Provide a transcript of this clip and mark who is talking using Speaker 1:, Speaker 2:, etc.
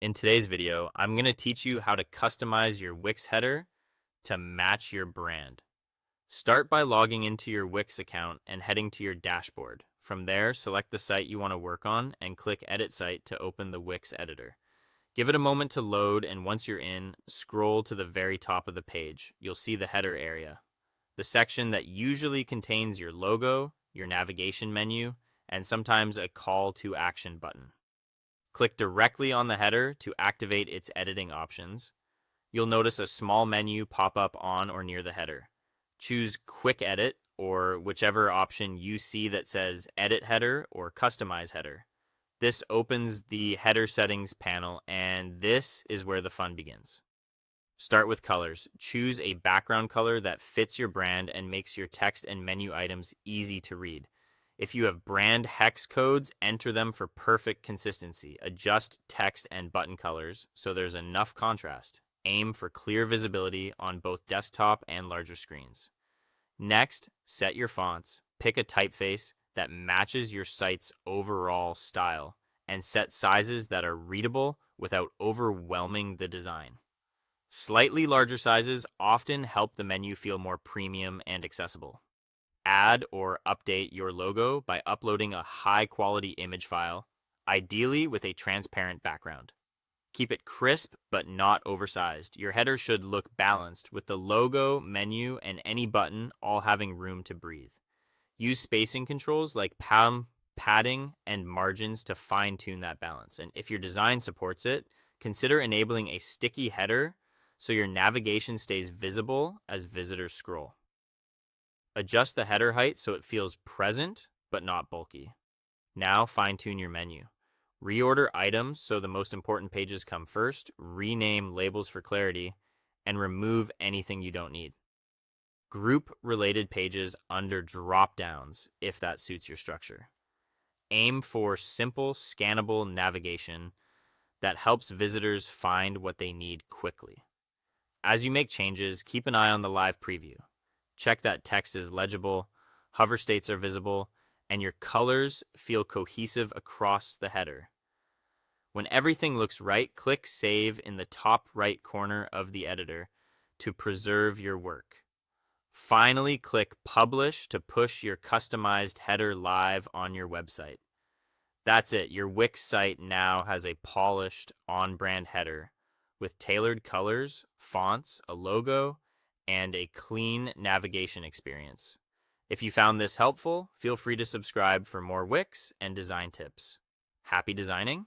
Speaker 1: In today's video, I'm going to teach you how to customize your Wix header to match your brand. Start by logging into your Wix account and heading to your dashboard. From there, select the site you want to work on and click Edit Site to open the Wix editor. Give it a moment to load, and once you're in, scroll to the very top of the page. You'll see the header area, the section that usually contains your logo, your navigation menu, and sometimes a call to action button. Click directly on the header to activate its editing options. You'll notice a small menu pop up on or near the header. Choose Quick Edit or whichever option you see that says Edit Header or Customize Header. This opens the header settings panel, and this is where the fun begins. Start with colors. Choose a background color that fits your brand and makes your text and menu items easy to read. If you have brand hex codes, enter them for perfect consistency. Adjust text and button colors so there's enough contrast. Aim for clear visibility on both desktop and larger screens. Next, set your fonts. Pick a typeface that matches your site's overall style and set sizes that are readable without overwhelming the design. Slightly larger sizes often help the menu feel more premium and accessible. Add or update your logo by uploading a high-quality image file, ideally with a transparent background. Keep it crisp but not oversized. Your header should look balanced, with the logo, menu, and any button all having room to breathe. Use spacing controls like padding and margins to fine-tune that balance. And if your design supports it, consider enabling a sticky header so your navigation stays visible as visitors scroll. Adjust the header height so it feels present but not bulky. Now fine-tune your menu. Reorder items so the most important pages come first, rename labels for clarity, and remove anything you don't need. Group related pages under drop-downs if that suits your structure. Aim for simple, scannable navigation that helps visitors find what they need quickly. As you make changes, keep an eye on the live preview. Check that text is legible, hover states are visible, and your colors feel cohesive across the header. When everything looks right, click Save in the top right corner of the editor to preserve your work. Finally, click Publish to push your customized header live on your website. That's it. Your Wix site now has a polished, on-brand header with tailored colors, fonts, a logo, and a clean navigation experience. If you found this helpful, feel free to subscribe for more Wix and design tips. Happy designing!